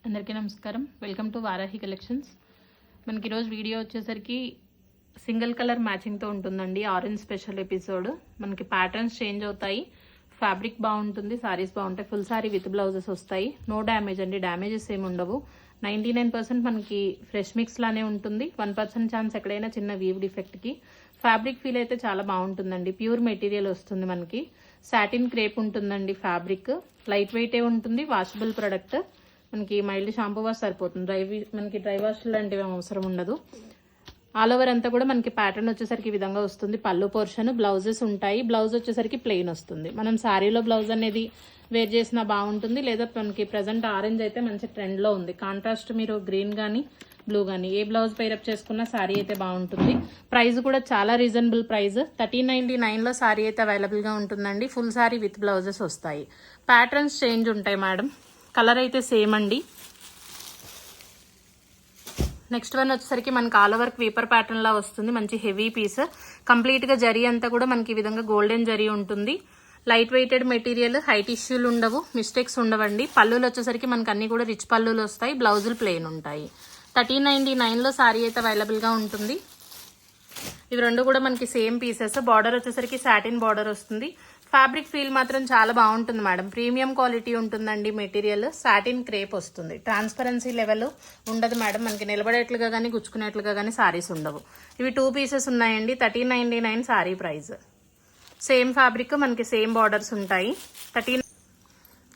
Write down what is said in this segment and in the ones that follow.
అందరికీ నమస్కారం. Welcome to Varahi collections. మనకి ఈరోజు వీడియో వచ్చేసరికి సింగిల్ కలర్ మ్యాచింగ్తో ఉంటుందండి. Orange special episode. మనకి ప్యాటర్న్స్ చేంజ్ అవుతాయి, ఫ్యాబ్రిక్ బాగుంటుంది, సారీస్ బాగుంటాయి. ఫుల్ సారీ విత్ బ్లౌజెస్ వస్తాయి. నో డ్యామేజ్ అండి, డ్యామేజెస్ ఏమి ఉండవు. 99% మనకి ఫ్రెష్ మిక్స్ లానే ఉంటుంది. 1% ఛాన్స్ ఎక్కడైనా చిన్న వీవ్ డిఫెక్ట్కి. ఫ్యాబ్రిక్ ఫీల్ అయితే చాలా బాగుంటుందండి. ప్యూర్ మెటీరియల్ వస్తుంది మనకి. సాటిన్ క్రేప్ ఉంటుందండి. ఫ్యాబ్రిక్ లైట్ వెయిటే ఉంటుంది, వాషబుల్ ప్రొడక్ట్. మనకి మైల్డ్ షాంపూ వాష్ సరిపోతుంది. మనకి డ్రై వాష్ లాంటివి అవసరం ఉండదు. ఆల్ ఓవర్ అంతా కూడా మనకి ప్యాటర్న్ వచ్చేసరికి ఈ విధంగా వస్తుంది. పళ్ళు పోర్షన్, బ్లౌజెస్ ఉంటాయి. బ్లౌజ్ వచ్చేసరికి ప్లెయిన్ వస్తుంది. మనం శారీలో బ్లౌజ్ అనేది వేర్ చేసినా బాగుంటుంది, లేదా మనకి ప్రజెంట్ ఆరెంజ్ అయితే మంచి ట్రెండ్లో ఉంది. కాంట్రాస్ట్ మీరు గ్రీన్ కానీ బ్లూ కానీ ఏ బ్లౌజ్ పైరప్ చేసుకున్నా శారీ అయితే బాగుంటుంది. ప్రైస్ కూడా చాలా రీజనబుల్ ప్రైస్. 1399లో శారీ అయితే అవైలబుల్గా ఉంటుందండి. ఫుల్ శారీ విత్ బ్లౌజెస్ వస్తాయి. ప్యాటర్న్స్ చేంజ్ ఉంటాయి మేడం. కలర్ అయితే సేమ్ అండి. నెక్స్ట్ వన్ వచ్చేసరికి మనకి ఆల్ ఓవర్ క్వీపర్ ప్యాటర్న్ లా వస్తుంది. మంచి హెవీ పీస్. కంప్లీట్ గా జరీ అంతా కూడా మనకి ఈ విధంగా గోల్డెన్ జరీ ఉంటుంది. లైట్ వెయిటెడ్ మెటీరియల్, హై టిష్యూలు ఉండవు, మిస్టేక్స్ ఉండవండి. పళ్ళులు వచ్చేసరికి మనకి అన్ని కూడా రిచ్ పళ్ళులు వస్తాయి. బ్లౌజులు ప్లెయిన్ ఉంటాయి. 1399లో శారీ అయితే అవైలబుల్ గా ఉంటుంది. ఇవి రెండు కూడా మనకి సేమ్ పీసెస్. బార్డర్ వచ్చేసరికి సాటిన్ బార్డర్ వస్తుంది. ఫ్యాబ్రిక్ ఫీల్ మాత్రం చాలా బాగుంటుంది మేడం. ప్రీమియం క్వాలిటీ ఉంటుందండి మెటీరియల్. సాటిన్ క్రేప్ వస్తుంది. ట్రాన్స్పరెన్సీ లెవెల్ ఉండదు మేడం. మనకి నిలబడేట్లుగా కానీ గుచ్చుకునేట్లుగా కానీ సారీస్ ఉండవు. ఇవి 2 పీసెస్ ఉన్నాయండి. 1399 సారీ ప్రైస్. సేమ్ ఫ్యాబ్రిక్, మనకి సేమ్ బార్డర్స్ ఉంటాయి.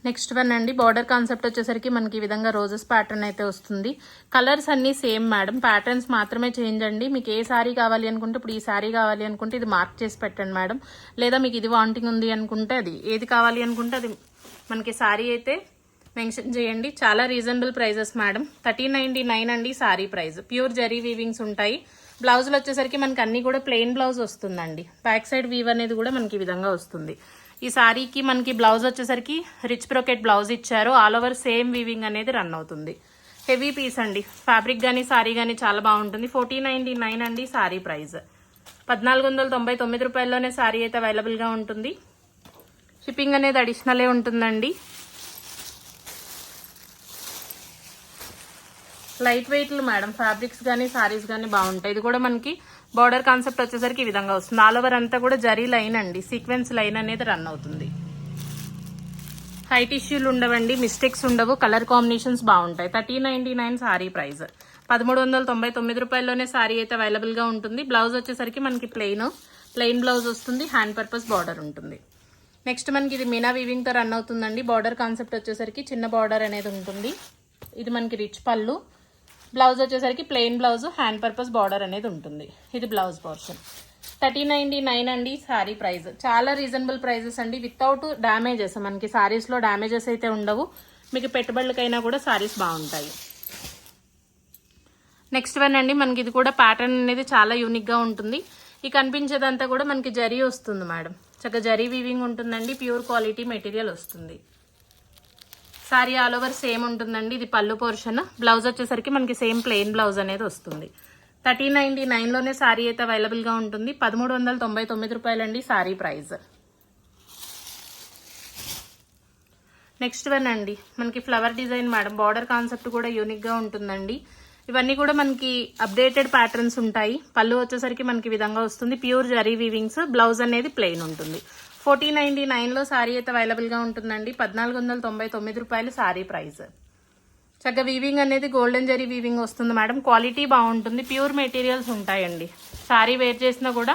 నెక్స్ట్ వన్ అండి. బార్డర్ కాన్సెప్ట్ వచ్చేసరికి మనకి ఈ విధంగా రోజెస్ ప్యాటర్న్ అయితే వస్తుంది. కలర్స్ అన్ని సేమ్ మేడం, ప్యాటర్న్స్ మాత్రమే చేంజ్ అండి. మీకు ఏ శారీ కావాలి అనుకుంటే, ఇప్పుడు ఈ శారీ కావాలి అనుకుంటే ఇది మార్క్ చేసి పెట్టండి మేడం. లేదా మీకు ఇది వాంటింగ్ ఉంది అనుకుంటే అది, ఏది కావాలి అనుకుంటే అది మనకి శారీ అయితే మెన్షన్ చేయండి. చాలా రీజనబుల్ ప్రైజెస్ మేడం. 1399 అండి sari price. Pure zari weavings ఉంటాయి. బ్లౌజులు వచ్చేసరికి మనకి అన్ని కూడా ప్లెయిన్ బ్లౌజ్ వస్తుందండి. బ్యాక్ సైడ్ వీవ్ అనేది కూడా మనకి ఈ విధంగా వస్తుంది. ఈ శారీకి మనకి బ్లౌజ్ వచ్చేసరికి రిచ్ బ్రోకెట్ బ్లౌజ్ ఇచ్చారు. ఆల్ ఓవర్ సేమ్ వీవింగ్ అనేది రన్ అవుతుంది. హెవీ పీస్ అండి. ఫ్యాబ్రిక్ కానీ శారీ కానీ చాలా బాగుంటుంది. 1499 అండి శారీ ప్రైస్. 1499 రూపాయల్లోనే శారీ అయితే అవైలబుల్గా ఉంటుంది. షిప్పింగ్ అనేది అడిషనలే ఉంటుందండి. Light వెయిట్లు madam. ఫ్యాబ్రిక్స్ కానీ శారీస్ కానీ బాగుంటాయి. ఇది కూడా మనకి బార్డర్ కాన్సెప్ట్ వచ్చేసరికి ఈ విధంగా వస్తుంది. ఆల్ ఓవర్ అంతా కూడా జరీ లైన్ అండి. సీక్వెన్స్ లైన్ అనేది రన్ అవుతుంది. హై టిష్యూలు ఉండవండి, మిస్టేక్స్ ఉండవు. కలర్ కాంబినేషన్స్ బాగుంటాయి. 1399 శారీ ప్రైస్. 1399 రూపాయల్లోనే శారీ అయితే అవైలబుల్ గా ఉంటుంది. బ్లౌజ్ వచ్చేసరికి మనకి ప్లెయిన్ బ్లౌజ్ వస్తుంది. హ్యాండ్ పర్పస్ బార్డర్ ఉంటుంది. నెక్స్ట్ మనకి ఇది మీనా వీవింగ్ తో రన్ అవుతుందండి. బార్డర్ కాన్సెప్ట్ వచ్చేసరికి చిన్న బార్డర్ అనేది ఉంటుంది. ఇది మనకి రిచ్ పళ్ళు. బ్లౌజ్ వచ్చేసరికి plain blouse, hand purpose border అనేది ఉంటుంది. ఇది బ్లౌజ్ పోర్షన్. 1399 అండి శారీ ప్రైస్. చాలా రీజనబుల్ ప్రైజెస్ అండి. Without damages. మనకి శారీస్ లో డ్యామేజెస్ అయితే ఉండవు. మీకు పెట్టుబడులకైనా కూడా శారీస్ బాగుంటాయి. నెక్స్ట్ వన్ అండి. మనకి ఇది కూడా ప్యాటర్న్ అనేది చాలా యూనిక్ గా ఉంటుంది. ఈ కనిపించేదంతా కూడా మనకి జరీ వస్తుంది మేడం. చక్కగా జరీ వీవింగ్ ఉంటుందండి. ప్యూర్ క్వాలిటీ మెటీరియల్ వస్తుంది. శారీ ఆల్ ఓవర్ సేమ్ ఉంటుందండి. ఇది పళ్ళు పోర్షన్. బ్లౌజ్ వచ్చేసరికి మనకి సేమ్ ప్లెయిన్ బ్లౌజ్ అనేది వస్తుంది. 1399లోనే శారీ అయితే అవైలబుల్ గా ఉంటుంది. 1399 రూపాయలండి శారీ ప్రైస్. నెక్స్ట్ వన్ అండి. మనకి flower design madam. Border concept కూడా యూనిక్ గా ఉంటుందండి. ఇవన్నీ కూడా మనకి అప్డేటెడ్ ప్యాటర్న్స్ ఉంటాయి. పళ్ళు వచ్చేసరికి మనకి విధంగా వస్తుంది. ప్యూర్ జరీ వీవింగ్స్. బ్లౌజ్ అనేది ప్లెయిన్ ఉంటుంది. 1499లో శారీ అయితే అవైలబుల్ గా ఉంటుందండి. 1499 రూపాయలు శారీ ప్రైస్. చక్కగా వీవింగ్ అనేది గోల్డెన్ జరీ వీవింగ్ వస్తుంది మేడం. క్వాలిటీ బాగుంటుంది. ప్యూర్ మెటీరియల్స్ ఉంటాయండి. శారీ వేర్ చేసినా కూడా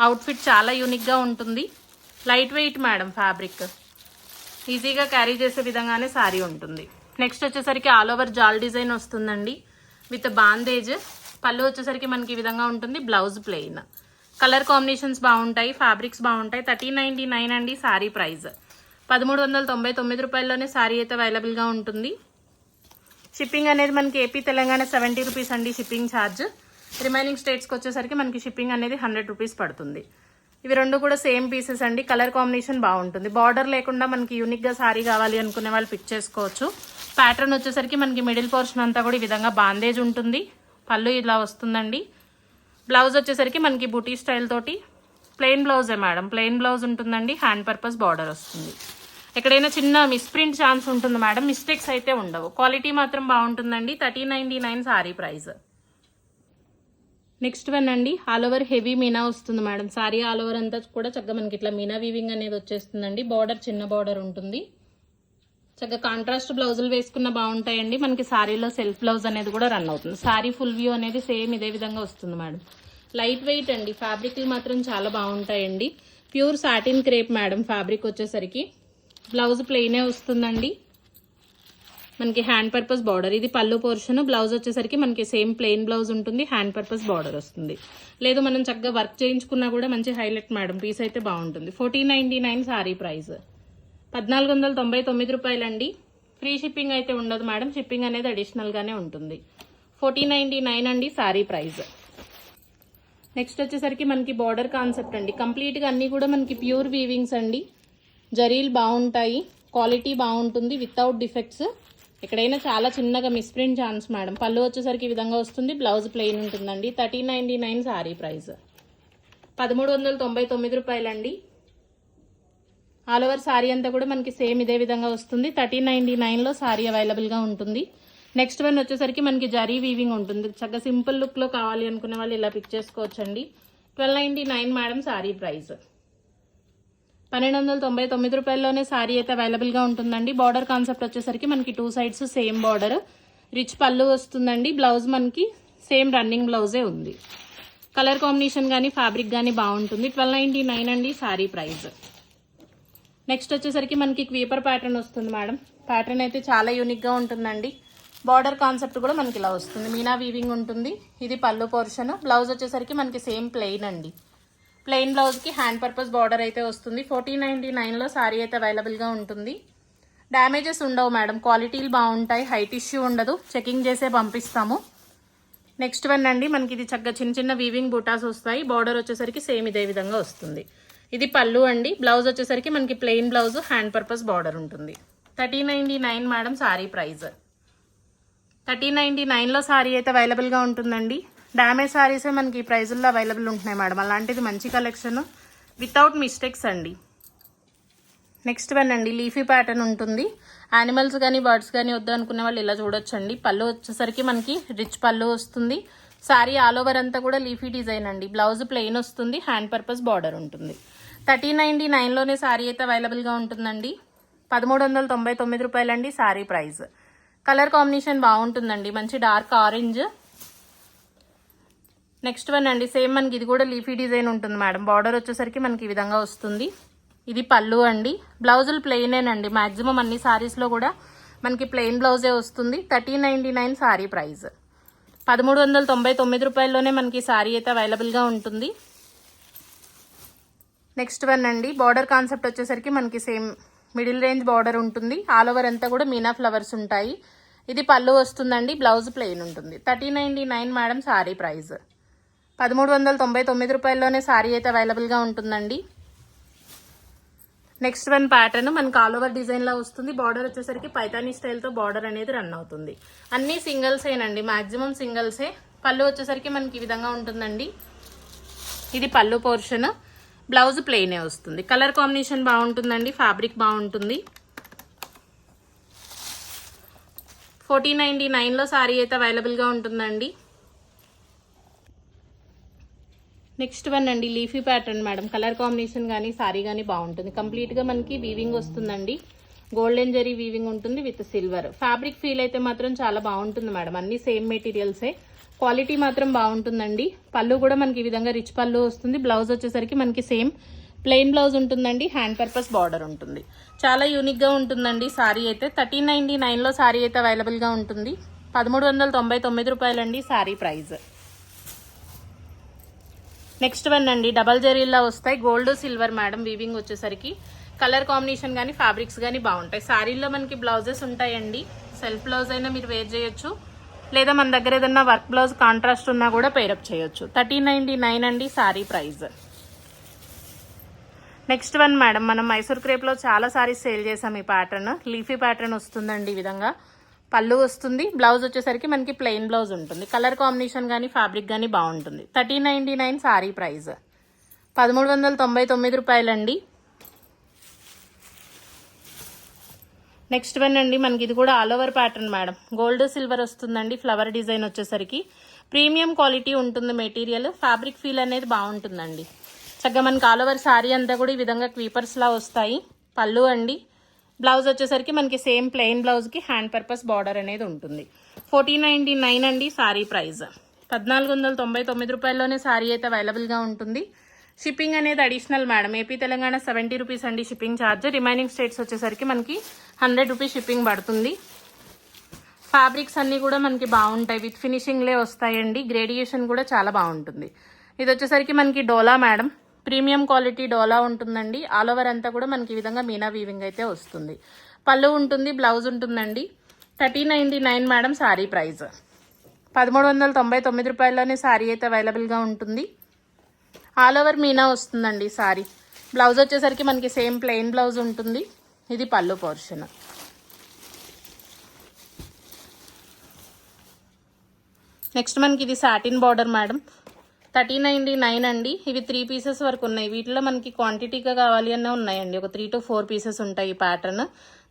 అవుట్ఫిట్ చాలా యూనిక్ గా ఉంటుంది. Light weight madam. ఫ్యాబ్రిక్ ఈజీగా క్యారీ చేసే విధంగానే శారీ ఉంటుంది. నెక్స్ట్ వచ్చేసరికి ఆల్ ఓవర్ జాల్ డిజైన్ వస్తుందండి విత్ బాందేజ్. పళ్ళు వచ్చేసరికి మనకి ఈ విధంగా ఉంటుంది. Blouse plain. కలర్ కాంబినేషన్స్ బాగుంటాయి. ఫ్యాబ్రిక్స్ బాగుంటాయి. 1399 అండి శారీ ప్రైస్. 1399 రూపాయల్లోనే శారీ అయితే అవైలబుల్ గా ఉంటుంది. షిప్పింగ్ అనేది మనకి ఏపీ తెలంగాణ 70 రూపీస్ అండి షిప్పింగ్ ఛార్జ్. రిమైనింగ్ స్టేట్స్కి వచ్చేసరికి మనకి షిప్పింగ్ అనేది 100 రూపీస్ పడుతుంది. ఇవి రెండు కూడా సేమ్ పీసెస్ అండి. కలర్ కాంబినేషన్ బాగుంటుంది. బార్డర్ లేకుండా మనకి యూనిక్ గా శారీ కావాలి అనుకునే వాళ్ళు పిక్ చేసుకోవచ్చు. ప్యాటర్న్ వచ్చేసరికి మనకి మిడిల్ పోర్షన్ అంతా కూడా ఈ విధంగా బాందేజ్ ఉంటుంది. పళ్ళు ఇలా వస్తుందండి. బ్లౌజ్ వచ్చేసరికి మనకి బూటీ స్టైల్ తోటి ప్లెయిన్ బ్లౌజే మేడం. ప్లెయిన్ బ్లౌజ్ ఉంటుందండి. హ్యాండ్ పర్పస్ బార్డర్ వస్తుంది. ఎక్కడైనా చిన్న మిస్ప్రింట్ ఛాన్స్ ఉంటుంది మేడం, మిస్టేక్స్ అయితే ఉండవు. క్వాలిటీ మాత్రం బాగుంటుందండి. 1399 సారీ ప్రైస్. నెక్స్ట్ వన్ అండి, ఆల్ ఓవర్ హెవీ మీనా వస్తుంది మేడం. సారీ ఆల్ ఓవర్ అంతా కూడా చక్కగా మనకి ఇట్లా మీనా వీవింగ్ అనేది వచ్చేస్తుందండి. బార్డర్ చిన్న బార్డర్ ఉంటుంది. చక్కగా కాంట్రాస్ట్ బ్లౌజులు వేసుకున్న బాగుంటాయండి. మనకి సారీలో సెల్ఫ్ బ్లౌజ్ అనేది కూడా రన్ అవుతుంది. సారీ ఫుల్ వ్యూ అనేది సేమ్ ఇదే విధంగా వస్తుంది మేడం. లైట్ వెయిట్ అండి. ఫ్యాబ్రిక్లు మాత్రం చాలా బాగుంటాయండి. Pure satin crepe madam fabric వచ్చేసరికి. బ్లౌజ్ ప్లెయినే వస్తుందండి. మనకి హ్యాండ్ పర్పస్ బార్డర్, ఇది పళ్ళు పోర్షన్. బ్లౌజ్ వచ్చేసరికి మనకి సేమ్ ప్లెయిన్ బ్లౌజ్ ఉంటుంది, హ్యాండ్ పర్పస్ బార్డర్ వస్తుంది. లేదు మనం చక్కగా వర్క్ చేయించుకున్నా కూడా మంచి హైలైట్ మేడం. పీస్ అయితే బాగుంటుంది. 1499 సారీ ప్రైస్. 1499 రూపాయలండి. ఫ్రీ షిప్పింగ్ అయితే ఉండదు మేడం, షిప్పింగ్ అనేది అడిషనల్ గానే ఉంటుంది. 1499 అండి సారీ ప్రైస్. నెక్స్ట్ వచ్చేసరికి మనకి బార్డర్ కాన్సెప్ట్ అండి. కంప్లీట్ గా అన్ని కూడా మనకి ప్యూర్ వీవింగ్స్ అండి. జరీలు బాగుంటాయి, క్వాలిటీ బాగుంటుంది, వితౌట్ డిఫెక్ట్స్. ఎక్కడైనా చాలా చిన్నగా మిస్ప్రింట్ ఛాన్స్ మేడం. పళ్ళు వచ్చేసరికి ఈ విధంగా వస్తుంది, బ్లౌజ్ ప్లెయిన్ ఉంటుందండి. 1399 సారీ ప్రైస్. 1399 రూపాయలండి. ఆల్ ఓవర్ సారీ అంతా కూడా మనకి సేమ్ ఇదే విధంగా వస్తుంది. 1399లో సారీ అవైలబుల్గా ఉంటుంది. నెక్స్ట్ వన్ వచ్చేసరికి మనకి జరీ వీవింగ్ ఉంటుంది. చక్కగా సింపుల్ లుక్లో కావాలి అనుకునే వాళ్ళు ఇలా పిక్ చేసుకోవచ్చండి. 1299 మేడం సారీ ప్రైస్. 1299 రూపాయల్లోనే సారీ అయితే అవైలబుల్గా ఉంటుందండి. బార్డర్ కాన్సెప్ట్ వచ్చేసరికి మనకి 2 సైడ్స్ సేమ్ బార్డర్, రిచ్ పళ్ళు వస్తుందండి. బ్లౌజ్ మనకి సేమ్ రన్నింగ్ బ్లౌజే ఉంది. కలర్ కాంబినేషన్ కానీ ఫ్యాబ్రిక్ కానీ బాగుంటుంది. 1299 అండి సారీ ప్రైస్. నెక్స్ట్ వచ్చేసరికి మనకి క్వీపర్ ప్యాటర్న్ వస్తుంది మేడం. ప్యాటర్న్ అయితే చాలా యూనిక్గా ఉంటుందండి. బార్డర్ కాన్సెప్ట్ కూడా మనకి ఇలా వస్తుంది, మీనా వీవింగ్ ఉంటుంది. ఇది పళ్ళు పోర్షన్. బ్లౌజ్ వచ్చేసరికి మనకి సేమ్ ప్లెయిన్ అండి. ప్లెయిన్ బ్లౌజ్కి హ్యాండ్ పర్పస్ బార్డర్ అయితే వస్తుంది. 1499లో సారీ అయితే అవైలబుల్గా ఉంటుంది. డ్యామేజెస్ ఉండవు మేడం, క్వాలిటీలు బాగుంటాయి, హైట్ ఇష్యూ ఉండదు. చెకింగ్ చేసే పంపిస్తాము. నెక్స్ట్ వన్ అండి, మనకి ఇది చక్కగా చిన్న చిన్న వీవింగ్ బూటాస్ వస్తాయి. బార్డర్ వచ్చేసరికి సేమ్ ఇదే విధంగా వస్తుంది. ఇది పళ్ళు అండి. బ్లౌజ్ వచ్చేసరికి మనకి plain blouse, hand purpose border ఉంటుంది. 1399 మేడం సారీ ప్రైస్. 1399లో సారీ అయితే అవైలబుల్గా ఉంటుందండి. డ్యామేజ్ సారీసే మనకి ఈ ప్రైజుల్లో అవైలబుల్ ఉంటున్నాయి మేడం. అలాంటిది మంచి కలెక్షన్, వితౌట్ మిస్టేక్స్ అండి. నెక్స్ట్ వన్ అండి, లీఫీ ప్యాటర్న్ ఉంటుంది. యానిమల్స్ కానీ బర్డ్స్ కానీ వద్దు అనుకునే వాళ్ళు ఇలా చూడొచ్చండి. పళ్ళు వచ్చేసరికి మనకి రిచ్ పళ్ళు వస్తుంది. సారీ ఆల్ ఓవర్ అంతా కూడా లీఫీ డిజైన్ అండి. బ్లౌజ్ ప్లెయిన్ వస్తుంది, హ్యాండ్ పర్పస్ బార్డర్ ఉంటుంది. 1399లోనే సారీ అయితే అవైలబుల్గా ఉంటుందండి. 1399 రూపాయలండి సారీ ప్రైస్. కలర్ కాంబినేషన్ బాగుంటుందండి, మంచి డార్క్ ఆరెంజ్. నెక్స్ట్ వన్ అండి, సేమ్ మనకి ఇది కూడా లీఫీ డిజైన్ ఉంటుంది మేడం. బార్డర్ వచ్చేసరికి మనకి ఈ విధంగా వస్తుంది. ఇది పళ్ళు అండి. బ్లౌజులు ప్లెయినేనండి. మాక్సిమం అన్ని సారీస్లో కూడా మనకి ప్లెయిన్ బ్లౌజే వస్తుంది. 1399 సారీ ప్రైస్. 1399 రూపాయల్లోనే మనకి సారీ అయితే అవైలబుల్గా ఉంటుంది. నెక్స్ట్ వన్ అండి, బార్డర్ కాన్సెప్ట్ వచ్చేసరికి మనకి సేమ్ మిడిల్ రేంజ్ బార్డర్ ఉంటుంది. ఆల్ ఓవర్ అంతా కూడా మీనా ఫ్లవర్స్ ఉంటాయి. ఇది పళ్ళు వస్తుందండి. బ్లౌజ్ ప్లెయిన్ ఉంటుంది. 1399 మేడం సారీ ప్రైస్. 1399 రూపాయల్లోనే సారీ అయితే అవైలబుల్గా ఉంటుందండి. నెక్స్ట్ వన్ ప్యాటర్న్ మనకి ఆల్ ఓవర్ డిజైన్లో వస్తుంది. బార్డర్ వచ్చేసరికి పైతానీ స్టైల్తో బార్డర్ అనేది రన్ అవుతుంది. అన్నీ సింగిల్సేనండి, మాక్సిమం సింగిల్సే. పళ్ళు వచ్చేసరికి మనకి ఈ విధంగా ఉంటుందండి. ఇది పళ్ళు పోర్షన్. బ్లౌజ్ ప్లెయినే వస్తుంది. కలర్ కాంబినేషన్ బాగుంటుందండి, ఫ్యాబ్రిక్ బాగుంటుంది. 1499లో సారీ అయితే అవైలబుల్గా ఉంటుందండి. నెక్స్ట్ వన్ అండి, leafy pattern madam. Colour combination కానీ సారీ కానీ బాగుంటుంది. కంప్లీట్గా మనకి వీవింగ్ వస్తుందండి. గోల్డెన్ జరీ వీవింగ్ ఉంటుంది విత్ సిల్వర్. ఫ్యాబ్రిక్ ఫీల్ అయితే మాత్రం చాలా బాగుంటుంది మేడం. అన్ని సేమ్ మెటీరియల్సే. క్వాలిటీ మాత్రం బాగుంటుందండి. పళ్ళు కూడా మనకి ఈ విధంగా రిచ్ పళ్ళు వస్తుంది. బ్లౌజ్ వచ్చేసరికి మనకి సేమ్ ప్లెయిన్ బ్లౌజ్ ఉంటుందండి. హ్యాండ్ పర్పస్ బార్డర్ ఉంటుంది. చాలా యూనిక్గా ఉంటుందండి సారీ అయితే. 1399లో సారీ అయితే అవైలబుల్గా ఉంటుంది. 1399 రూపాయలండి సారీ ప్రైస్. నెక్స్ట్ వన్ అండి, డబల్ జరీలా వస్తాయి. గోల్డ్ సిల్వర్ మేడం వీవింగ్ వచ్చేసరికి. కలర్ కాంబినేషన్ కానీ ఫ్యాబ్రిక్స్ కానీ బాగుంటాయి. సారీలో మనకి బ్లౌజెస్ ఉంటాయండి. సెల్ఫ్ బ్లౌజ్ అయినా మీరు వేర్ చేయొచ్చు, లేదా మన దగ్గర ఏదన్నా వర్క్ బ్లౌజ్ కాంట్రాస్ట్ ఉన్నా కూడా పేరప్ చేయొచ్చు. 1399 అండి sorry price. Next one madam, మనం మైసూర్ క్రేప్లో చాలా సారీస్ సేల్ చేసాం. ఈ ప్యాటర్న్ లీఫీ ప్యాటర్న్ వస్తుందండి. ఈ విధంగా పళ్ళు వస్తుంది. బ్లౌజ్ వచ్చేసరికి మనకి ప్లెయిన్ బ్లౌజ్ ఉంటుంది. కలర్ కాంబినేషన్ కానీ ఫ్యాబ్రిక్ కానీ బాగుంటుంది. 1399 సారీ ప్రైస్. 1399 రూపాయలండి. నెక్స్ట్ వన్ అండి, మనకి ఇది కూడా all over pattern madam. Gold silver వస్తుందండి. ఫ్లవర్ డిజైన్ వచ్చేసరికి ప్రీమియం క్వాలిటీ ఉంటుంది మెటీరియల్. ఫ్యాబ్రిక్ ఫీల్ అనేది బాగుంటుందండి. చక్కగా మనకి ఆల్ ఓవర్ శారీ అంతా కూడా ఈ విధంగా క్వీపర్స్ లా వస్తాయి. పళ్ళు అండి. బ్లౌజ్ వచ్చేసరికి మనకి సేమ్ ప్లెయిన్ బ్లౌజ్కి హ్యాండ్ పర్పస్ బార్డర్ అనేది ఉంటుంది. 1499 అండి శారీ ప్రైస్. 1499 రూపాయల్లోనే శారీ అయితే అవైలబుల్గా ఉంటుంది. షిప్పింగ్ అనేది additional madam. AP Telangana 70 rupees అండి షిప్పింగ్ ఛార్జ్. రిమైనింగ్ స్టేట్స్ వచ్చేసరికి మనకి 100 రూపీస్ షిప్పింగ్ పడుతుంది. ఫ్యాబ్రిక్స్ అన్నీ కూడా మనకి బాగుంటాయి. విత్ ఫినిషింగ్లే వస్తాయండి. గ్రేడియేషన్ కూడా చాలా బాగుంటుంది. ఇది వచ్చేసరికి మనకి డోలా మేడం. ప్రీమియం క్వాలిటీ డోలా ఉంటుందండి. ఆల్ ఓవర్ అంతా కూడా మనకి ఈ విధంగా మీనా వీవింగ్ అయితే వస్తుంది. పళ్ళు ఉంటుంది, బ్లౌజ్ ఉంటుందండి. 1399 మేడం శారీ ప్రైస్. 1399 రూపాయల్లోనే శారీ అయితే అవైలబుల్గా ఉంటుంది. ఆల్ ఓవర్ మీనా వస్తుందండి శారీ. బ్లౌజ్ వచ్చేసరికి మనకి సేమ్ ప్లెయిన్ బ్లౌజ్ ఉంటుంది. ఇది పళ్ళు పోర్షన్. నెక్స్ట్ మనకి ఇది సాటిన్ బార్డర్ మేడం. 1399 అండి. ఇవి 3 పీసెస్ వరకు ఉన్నాయి. వీటిలో మనకి క్వాంటిటీగా కావాలి అన్న ఉన్నాయండి. ఒక 3 to 4 పీసెస్ ఉంటాయి ఈ ప్యాటర్న్.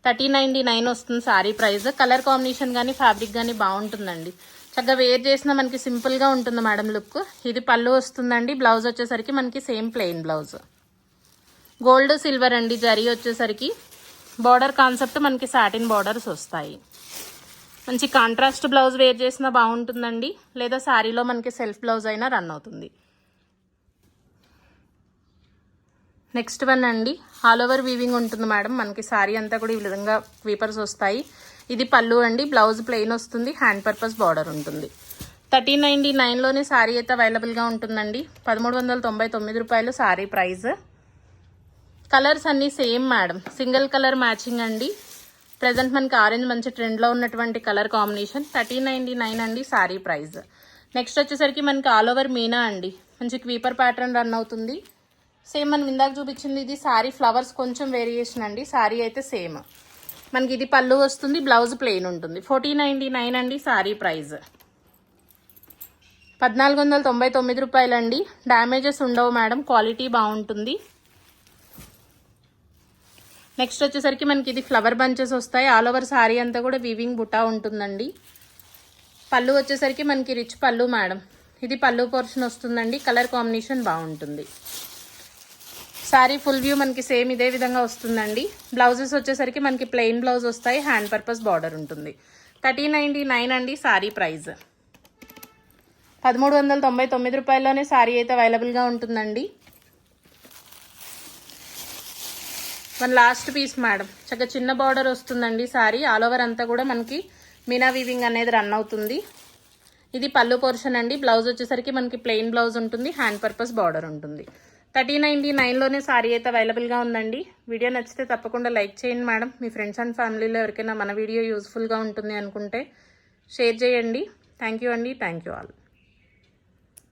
1399 వస్తుంది శారీ ప్రైస్. కలర్ కాంబినేషన్ కానీ ఫ్యాబ్రిక్ కానీ బాగుంటుందండి. చక్కగా వేర్ చేసిన మనకి సింపుల్గా ఉంటుంది మేడం లుక్. ఇది పళ్ళు వస్తుందండి. బ్లౌజ్ వచ్చేసరికి మనకి same plain blouse. Gold silver అండి. జరీ వచ్చేసరికి బార్డర్ కాన్సెప్ట్ మనకి సాటిన్ బార్డర్స్ వస్తాయి. మంచి కాంట్రాస్ట్ బ్లౌజ్ వేర్ చేసినా బాగుంటుందండి. లేదా శారీలో మనకి సెల్ఫ్ బ్లౌజ్ అయినా రన్ అవుతుంది. నెక్స్ట్ వన్ అండి, ఆల్ ఓవర్ వీవింగ్ ఉంటుంది మేడం. మనకి శారీ అంతా కూడా ఈ విధంగా క్వీపర్స్ వస్తాయి. ఇది పళ్ళు అండి. బ్లౌజ్ ప్లెయిన్ వస్తుంది. హ్యాండ్ పర్పస్ బార్డర్ ఉంటుంది. 1399లోనే శారీ అయితే అవైలబుల్గా ఉంటుందండి. 1399 రూపాయలు శారీ ప్రైస్. కలర్స్ అన్నీ same madam. Single colour matching అండి. ప్రజెంట్ మనకి ఆరెంజ్ మంచి ట్రెండ్లో ఉన్నటువంటి కలర్ కాంబినేషన్. 1399 అండి శారీ ప్రైస్. నెక్స్ట్ వచ్చేసరికి మనకి ఆల్ ఓవర్ మీనా అండి. మంచి క్వీపర్ ప్యాటర్న్ రన్ అవుతుంది. సేమ్ మనం ఇందాక చూపించింది ఇది శారీ. ఫ్లవర్స్ కొంచెం వేరియేషన్ అండి. శారీ అయితే సేమ్. మనకి ఇది పళ్ళు వస్తుంది. బ్లౌజ్ ప్లెయిన్ ఉంటుంది. 1499 అండి శారీ ప్రైస్. 1499 రూపాయలండి. డ్యామేజెస్ ఉండవు మేడం. క్వాలిటీ బాగుంటుంది. నెక్స్ట్ వచ్చేసరికి మనకి ఇది ఫ్లవర్ బంచెస్ వస్తాయి. ఆల్ ఓవర్ శారీ అంతా కూడా వీవింగ్ బుటా ఉంటుందండి. పళ్ళు వచ్చేసరికి మనకి రిచ్ పళ్ళు మేడం. ఇది పళ్ళు పోర్షన్ వస్తుందండి. కలర్ కాంబినేషన్ బాగుంటుంది. శారీ ఫుల్ వ్యూ మనకి సేమ్ ఇదే విధంగా వస్తుందండి. బ్లౌజెస్ వచ్చేసరికి మనకి ప్లెయిన్ బ్లౌజ్ వస్తాయి. హ్యాండ్ పర్పస్ బార్డర్ ఉంటుంది. 1399 అండి శారీ ప్రైస్. 1399 రూపాయల్లోనే శారీ అయితే అవైలబుల్గా ఉంటుందండి. One last piece madam. చక్కగా చిన్న బార్డర్ వస్తుందండి శారీ. ఆల్ ఓవర్ అంతా కూడా మనకి మీనా వీవింగ్ అనేది రన్ అవుతుంది. ఇది పళ్ళు పోర్షన్ అండి. బ్లౌజ్ వచ్చేసరికి మనకి ప్లెయిన్ బ్లౌజ్ ఉంటుంది. హ్యాండ్ పర్పస్ బార్డర్ ఉంటుంది. 1399లోనే శారీ అయితే అవైలబుల్గా ఉందండి. వీడియో నచ్చితే తప్పకుండా లైక్ చేయండి మేడం. మీ ఫ్రెండ్స్ అండ్ ఫ్యామిలీలో ఎవరికైనా మన వీడియో యూస్ఫుల్గా ఉంటుంది అనుకుంటే షేర్ చేయండి. థ్యాంక్ యూ అండి. Thank you all.